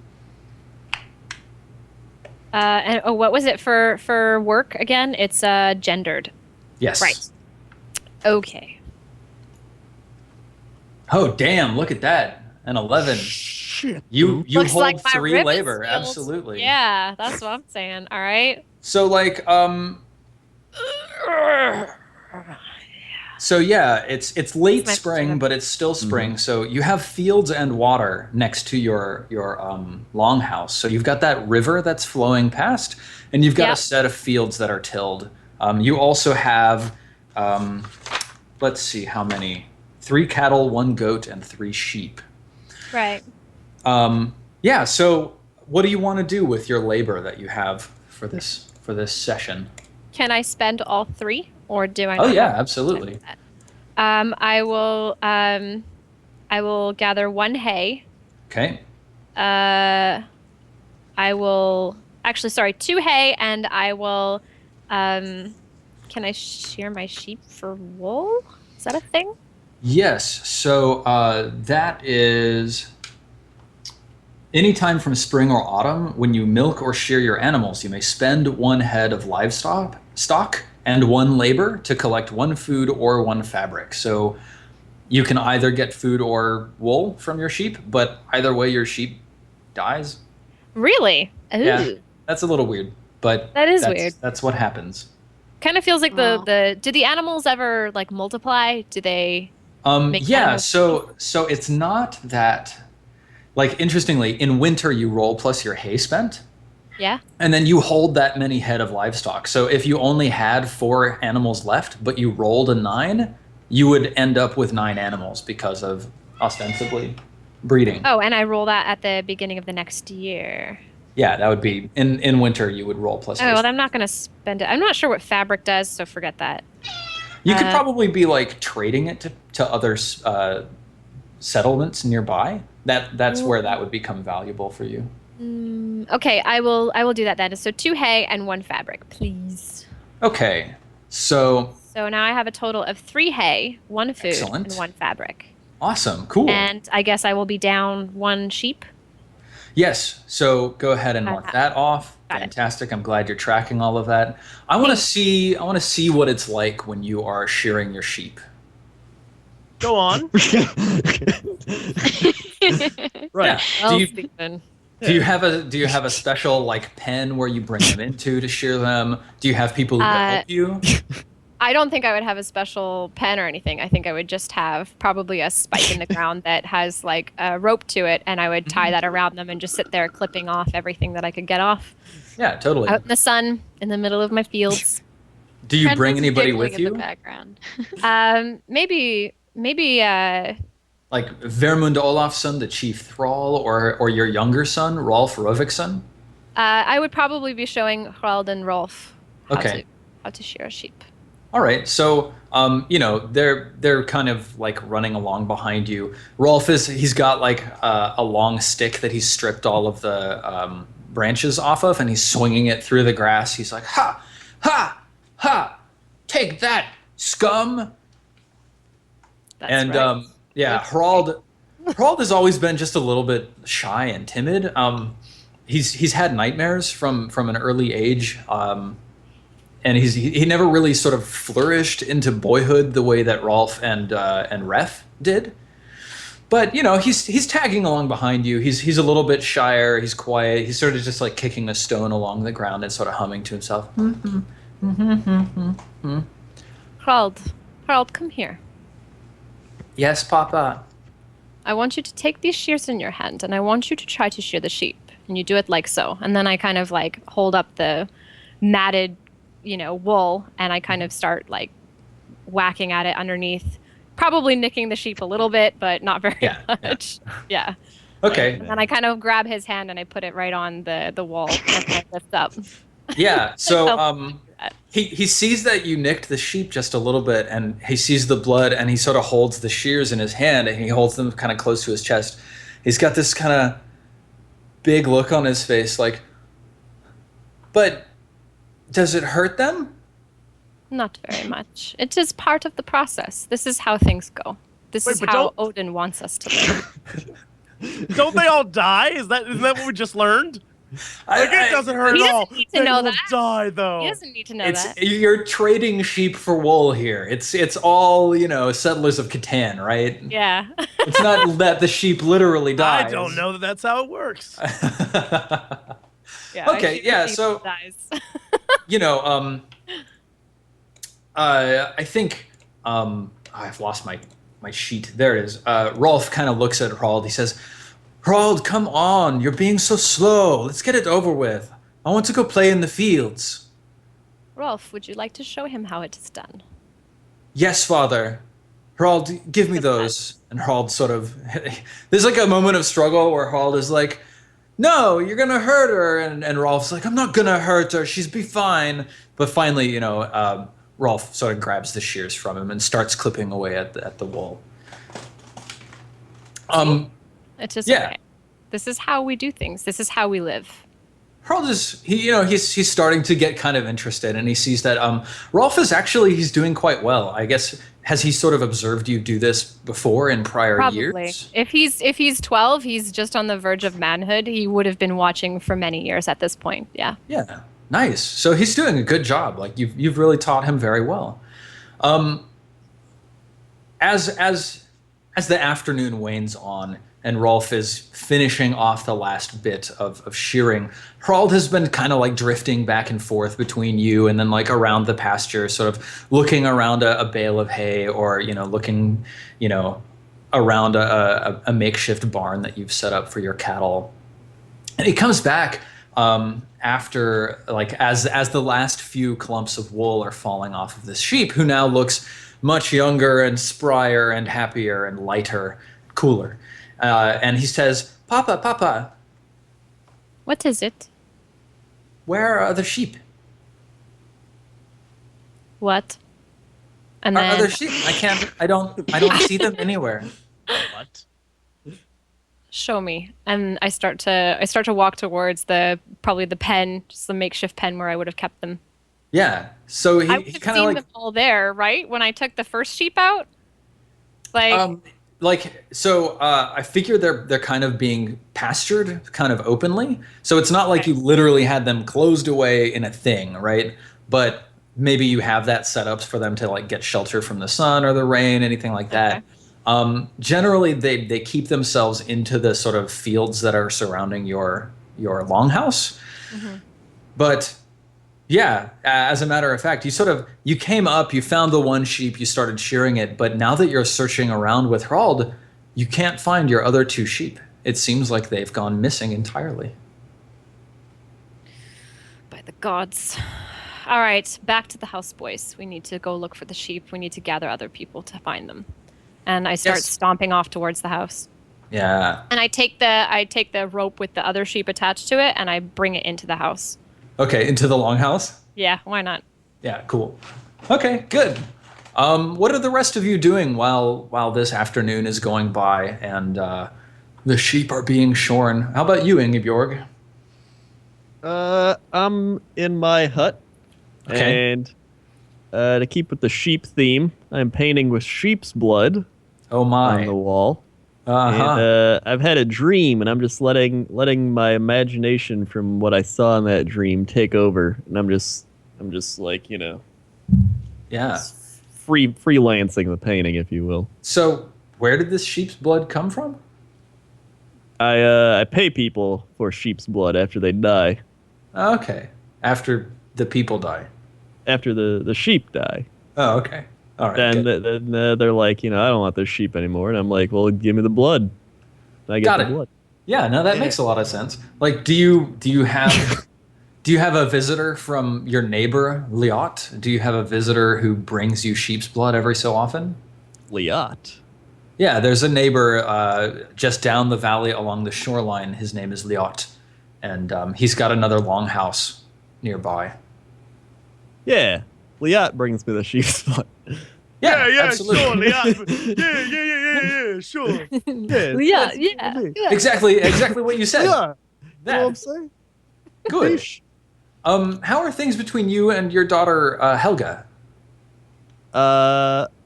and what was it for work again? It's gendered. Yes. Right. Okay. Oh, damn! Look at that. An 11. Shit. You Looks hold like my 3 ribbon labor. skills. Absolutely. Yeah, that's what I'm saying. All right. So like So yeah, it's late My spring, turn. but it's still spring. So you have fields and water next to your longhouse. So you've got that river that's flowing past, and you've got a Yep. set of fields that are tilled. You also have, let's see how many: 3 cattle, 1 goat, and 3 sheep. Right. Yeah. So what do you want to do with your labor that you have for this session? Can I spend all 3, or do I? Oh not yeah, have absolutely. time for that? I will gather 1 hay. Okay. I will actually, sorry, 2 hay, and I will. Can I shear my sheep for wool? Is that a thing? Yes. So that is anytime from spring or autumn when you milk or shear your animals, you may spend 1 head of livestock and 1 labor to collect 1 food or 1 fabric. So you can either get food or wool from your sheep, but either way your sheep dies. Really? Ooh. Yeah, that's a little weird, but That is weird. That's what happens. Kind of feels like Wow. do the animals ever like multiply? Do they make Yeah, animals- so it's not that, like, interestingly, in winter you roll plus your hay spent, Yeah. and then you hold that many head of livestock. So if you only had 4 animals left, but you rolled a 9, you would end up with 9 animals because of ostensibly breeding. Oh, and I roll that at the beginning of the next year. Yeah, that would be in winter you would roll plus. Oh, well, I'm not going to spend it. I'm not sure what fabric does, so forget that. You could probably be like trading it to other settlements nearby. That's where that would become valuable for you. Okay, I will do that then. So 2 hay and 1 fabric, please. Okay, so So now I have a total of 3 hay, 1 food, Excellent. and 1 fabric. awesome, cool. And I guess I will be down 1 sheep. Yes, so go ahead and mark that off. Got it. Fantastic. I'm glad you're tracking all of that. I want to see what it's like when you are shearing your sheep. Go on. Right. Well, Do you Stephen. do you have a special like pen where you bring them into to shear them? Do you have people who help you? I don't think I would have a special pen or anything. I think I would just have probably a spike in the ground that has like a rope to it, and I would tie that around them and just sit there clipping off everything that I could get off. Yeah, totally. Out in the sun, in the middle of my fields. Do you Fred bring was anybody giggling with in you? the background. Maybe Like Vermund Olafsson, the chief thrall, or your younger son, Rolf Roviksson? I would probably be showing Harald and Rolf Okay. how to shear a sheep. All right, so they're kind of like running along behind you. Rolf he's got like a long stick that he's stripped all of the branches off of, and he's swinging it through the grass. He's like, ha, ha, ha, take that, scum. That's And right. Harald has always been just a little bit shy and timid. He's had nightmares from an early age. And he never really sort of flourished into boyhood the way that Rolf and Ref did. But he's tagging along behind you. He's a little bit shyer. He's quiet. He's sort of just like kicking a stone along the ground and sort of humming to himself. Harald, come here. Yes, Papa. I want you to take these shears in your hand, and I want you to try to shear the sheep. And you do it like so. And then I kind of like hold up the matted, wool, and I kind of start like whacking at it underneath, probably nicking the sheep a little bit, but not very much. Yeah. Okay. And then I kind of grab his hand and I put it right on the wall and I lift up. Yeah. So that. he sees that you nicked the sheep just a little bit, and he sees the blood, and he sort of holds the shears in his hand, and he holds them kind of close to his chest. He's got this kind of big look on his face, like, but does it hurt them? Not very much. It is part of the process. This is how things go. This Wait, is but how don't- Odin wants us to live. Don't they all die? Isn't that what we just learned? Like, it doesn't hurt He at all. doesn't need to They know will that. die though. He doesn't need to know that. You're trading sheep for wool here. It's all Settlers of Catan, right? Yeah. It's not that the sheep literally dies. I don't know that that's how it works. Yeah, Okay, I shoot yeah, the sheep so- and dies. I think I've lost my sheet. There it is. Rolf kind of looks at Harald. He says, Harald, come on. You're being so slow. Let's get it over with. I want to go play in the fields. Rolf, would you like to show him how it is done? Yes, father. Harald, give me those. And Harald sort of, there's like a moment of struggle where Harald is like, no, you're going to hurt her. And Rolf's like, I'm not going to hurt her. She's be fine. But finally, Rolf sort of grabs the shears from him and starts clipping away at the wool. It is Yeah. okay. This is how we do things. This is how we live. Harald he's starting to get kind of interested, and he sees that Rolf he's doing quite well. I guess, has he sort of observed you do this before in prior Probably. years? If he's 12, he's just on the verge of manhood. He would have been watching for many years at this point. Yeah. Yeah, Nice. So he's doing a good job. Like you've really taught him very well. As the afternoon wanes on and Rolf is finishing off the last bit of shearing, Harald has been kind of like drifting back and forth between you and then like around the pasture, sort of looking around a bale of hay or, looking, around a makeshift barn that you've set up for your cattle. And he comes back after, like, as the last few clumps of wool are falling off of this sheep, who now looks much younger and sprier and happier and lighter, cooler. And he says, Papa, Papa. What is it? Where are the sheep? What? And Are then there sheep? I don't see them anywhere. What? show me. And I start to walk towards probably the pen, just the makeshift pen where I would have kept them. Yeah. So I would he have kind seen of them all there, right? When I took the first sheep out? I figure they're kind of being pastured kind of openly. So it's not like you literally had them closed away in a thing, right? But maybe you have that set up for them to like get shelter from the sun or the rain, anything like that. Okay. Generally, they keep themselves into the sort of fields that are surrounding your longhouse. Mm-hmm. But yeah, as a matter of fact, you came up, you found the one sheep, you started shearing it, but now that you're searching around with Harald, you can't find your other two sheep. It seems like they've gone missing entirely. By the gods. All right, back to the house, boys. We need to go look for the sheep. We need to gather other people to find them. And I start stomping off towards the house. Yeah. And I take the rope with the other sheep attached to it, and I bring it into the house. Okay, into the longhouse? Yeah, why not? Yeah, cool. Okay, good. What are the rest of you doing while this afternoon is going by and the sheep are being shorn? How about you, Ingeborg? I'm in my hut. Okay. And to keep with the sheep theme, I'm painting with sheep's blood on the wall. Uh-huh. And I've had a dream, and I'm just letting my imagination from what I saw in that dream take over, and I'm just like, yeah, freelancing the painting, if you will. So where did this sheep's blood come from? I pay people for sheep's blood after they die. Okay, after the people die. After the sheep die. Oh, okay. All right. Then they're like, I don't want this sheep anymore, and I'm like, well, give me the blood. And I get the blood. Yeah, no, that makes a lot of sense. Like, do you have a visitor from your neighbor, Liat? Do you have a visitor who brings you sheep's blood every so often? Liat? Yeah, there's a neighbor just down the valley along the shoreline. His name is Liat, and he's got another longhouse nearby. Yeah, Liat brings me the sheep's blood. Yeah, absolutely. Sure, Liat. Yeah, sure. Yeah. Exactly what you said. Yeah. That. You know what I'm saying? Good. How are things between you and your daughter, Helga?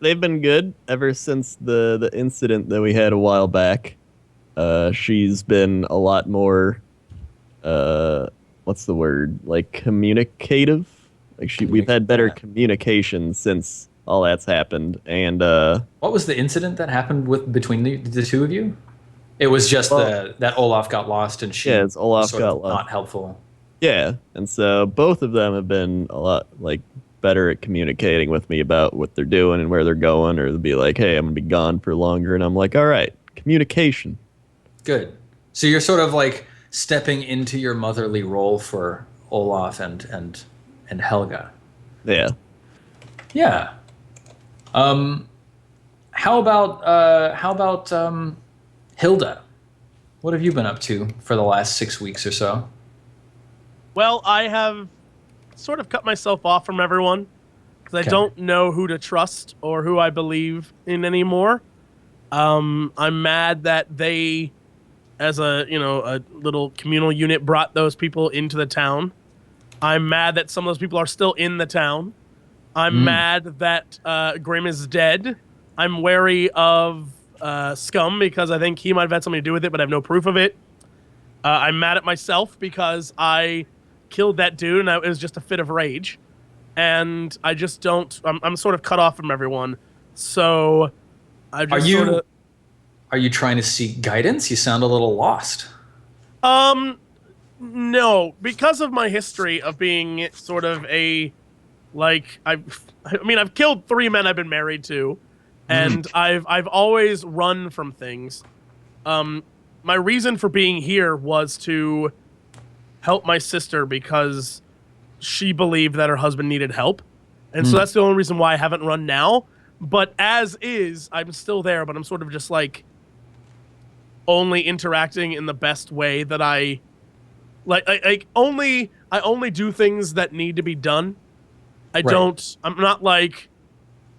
They've been good ever since the incident that we had a while back. She's been a lot more, what's the word? Like communicative. Like we've had better communication since all that's happened. And what was the incident that happened between the two of you? It was just that Olaf got lost and she Olaf sort got of lost. Not helpful. Yeah, and so both of them have been a lot better at communicating with me about what they're doing and where they're going, or they'll be like, "Hey, I'm gonna be gone for longer," and I'm like, "All right, communication." Good. So you're sort of like stepping into your motherly role for Olaf and Helga. Yeah. Yeah. How about Hilda? What have you been up to for the last 6 weeks or so? Well, I have sort of cut myself off from everyone because I don't know who to trust or who I believe in anymore. I'm mad that they, as a little communal unit, brought those people into the town. I'm mad that some of those people are still in the town. I'm mad that Grim is dead. I'm wary of Scum because I think he might have had something to do with it, but I have no proof of it. I'm mad at myself because I killed that dude, and it was just a fit of rage. And I just don't. I'm sort of cut off from everyone. So I just Are you trying to seek guidance? You sound a little lost. No, because of my history of being sort of a, like, I've killed 3 men I've been married to, and I've always run from things. My reason for being here was to help my sister because she believed that her husband needed help, and so that's the only reason why I haven't run now. But as is, I'm still there, but I'm sort of just like only interacting in the best way that I only do things that need to be done. I'm not like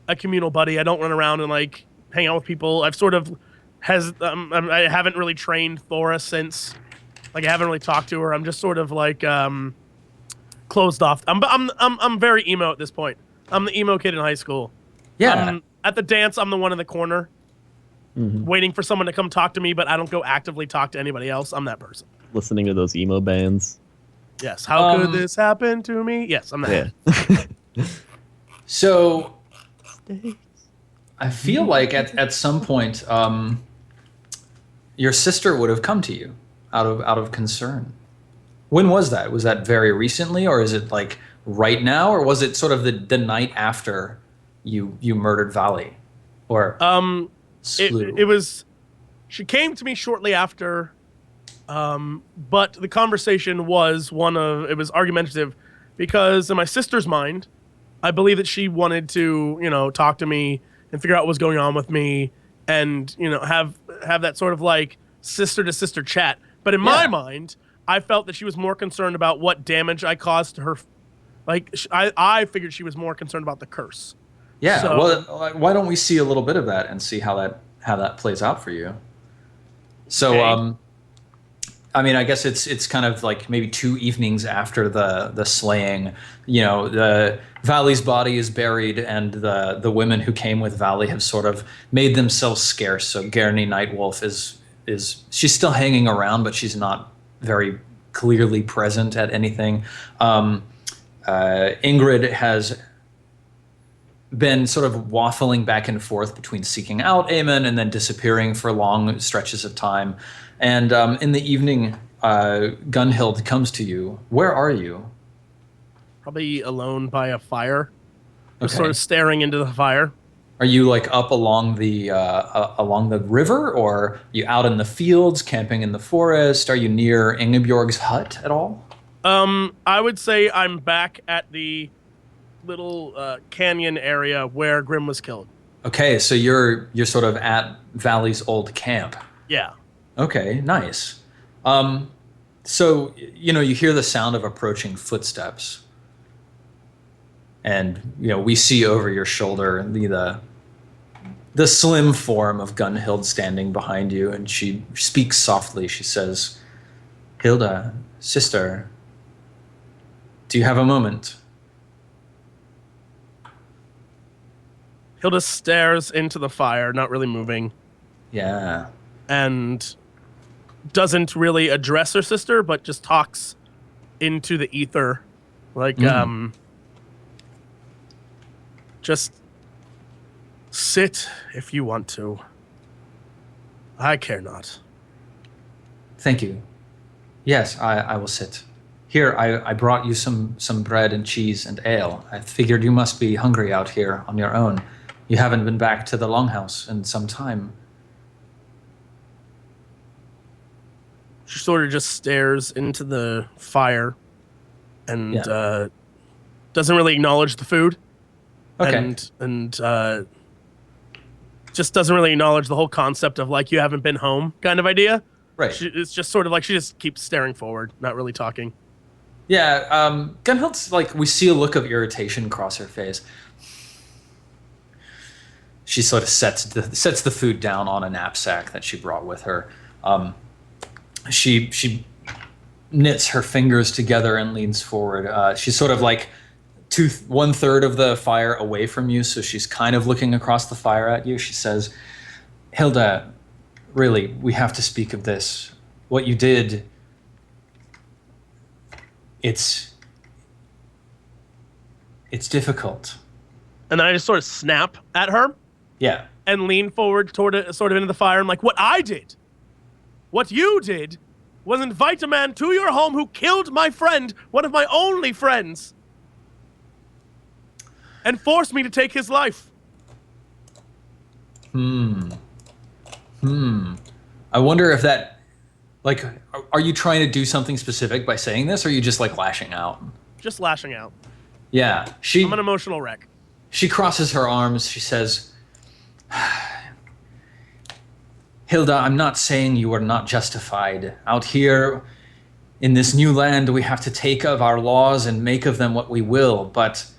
a communal buddy. I don't run around and like hang out with people. I've sort of I haven't really trained Thora since, like, I haven't really talked to her. I'm just sort of like closed off. I'm very emo at this point. I'm the emo kid in high school. Yeah. At the dance, I'm the one in the corner waiting for someone to come talk to me, but I don't go actively talk to anybody else. I'm that person. Listening to those emo bands. Yes. How could this happen to me? Yes, I'm that. Yeah. So I feel like at some point your sister would have come to you out of concern. When was that? Was that very recently, or is it like right now, or was it sort of the night after you murdered Valley? Or it was, she came to me shortly after, but the conversation was it was argumentative, because in my sister's mind, I believe that she wanted to, talk to me and figure out what was going on with me, and, have that sort of like sister to sister chat. But in my mind, I felt that she was more concerned about what damage I caused to her. Like, I figured she was more concerned about the curse. Yeah. So, well, why don't we see a little bit of that and see how that plays out for you? So, okay. I mean, I guess it's kind of like maybe 2 evenings after the slaying. The Valley's body is buried, and the women who came with Valley have sort of made themselves scarce. So Gurney Nightwolf is she's still hanging around, but she's not very clearly present at anything. Ingrid has been sort of waffling back and forth between seeking out Aemon and then disappearing for long stretches of time. And in the evening, Gunhild comes to you. Where are you? Probably alone by a fire, just Okay. sort of staring into the fire. Are you like up along the river, or are you out in the fields, camping in the forest? Are you near Ingebjorg's hut at all? I would say I'm back at the little canyon area where Grim was killed. Okay, so you're sort of at Valley's old camp. Yeah. Okay, nice. So you hear the sound of approaching footsteps, and we see over your shoulder the slim form of Gunhild standing behind you, and she speaks softly. She says, "Hilda, sister, do you have a moment?" Hilda stares into the fire, not really moving, Yeah. and doesn't really address her sister, but just talks into the ether. Like, just sit if you want to. I care not. Thank you. Yes, I will sit. Here, I brought you some bread and cheese and ale. I figured you must be hungry out here on your own. You haven't been back to the Longhouse in some time. She sort of just stares into the fire and doesn't really acknowledge the food. Okay. And just doesn't really acknowledge the whole concept of, like, you haven't been home kind of idea. Right. It's just sort of like she just keeps staring forward, not really talking. Yeah, Gunhild's like, we see a look of irritation cross her face. She sort of sets the food down on a knapsack that she brought with her. She knits her fingers together and leans forward. She's sort of like 1/3 of the fire away from you, so she's kind of looking across the fire at you. She says, "Hilda, really, we have to speak of this. What you did, it's difficult. And then I just sort of snap at her Yeah. and lean forward toward it, sort of into the fire. I'm like, what I did, what you did, was invite a man to your home who killed my friend, one of my only friends, and forced me to take his life. I wonder if that, like, are you trying to do something specific by saying this, or are you just like lashing out? Just lashing out. Yeah. I'm an emotional wreck. She crosses her arms. She says, Hilda, I'm not saying you are not justified. Out here in this new land, we have to take of our laws and make of them what we will. But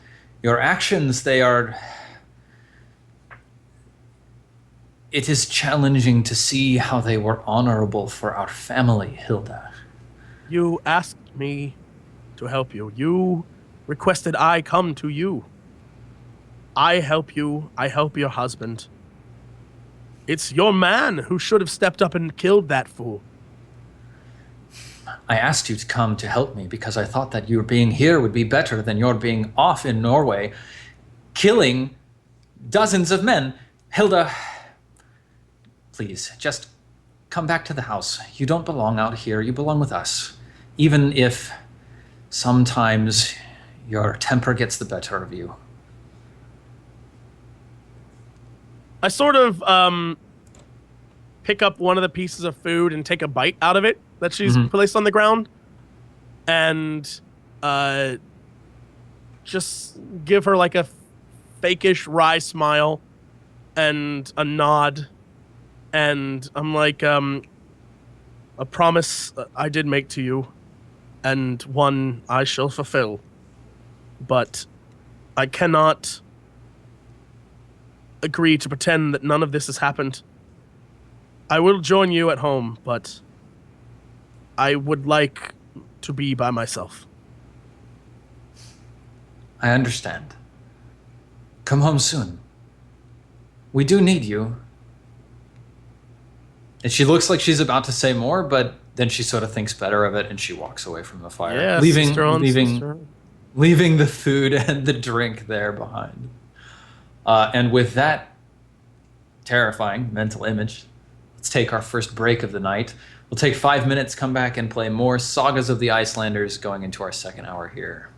your actions, it is challenging to see how they were honorable for our family, Hilda. You asked me to help you. You requested I come to you. I help you. I help your husband. It's your man who should have stepped up and killed that fool. I asked you to come to help me because I thought that your being here would be better than your being off in Norway, killing dozens of men. Hilda, please, just come back to the house. You don't belong out here. You belong with us. Even if sometimes your temper gets the better of you. I sort of pick up one of the pieces of food and take a bite out of it that she's placed on the ground, and just give her like a fakeish wry smile and a nod, and I'm like, a promise I did make to you, and one I shall fulfill, but I cannot agree to pretend that none of this has happened. I will join you at home, but I would like to be by myself. I understand. Come home soon. We do need you. And she looks like she's about to say more, but then she sort of thinks better of it and she walks away from the fire, Yeah, leaving the food and the drink there behind. And with that terrifying mental image, let's take our first break of the night. We'll take 5 minutes, come back and play more Sagas of the Icelanders going into our second hour here.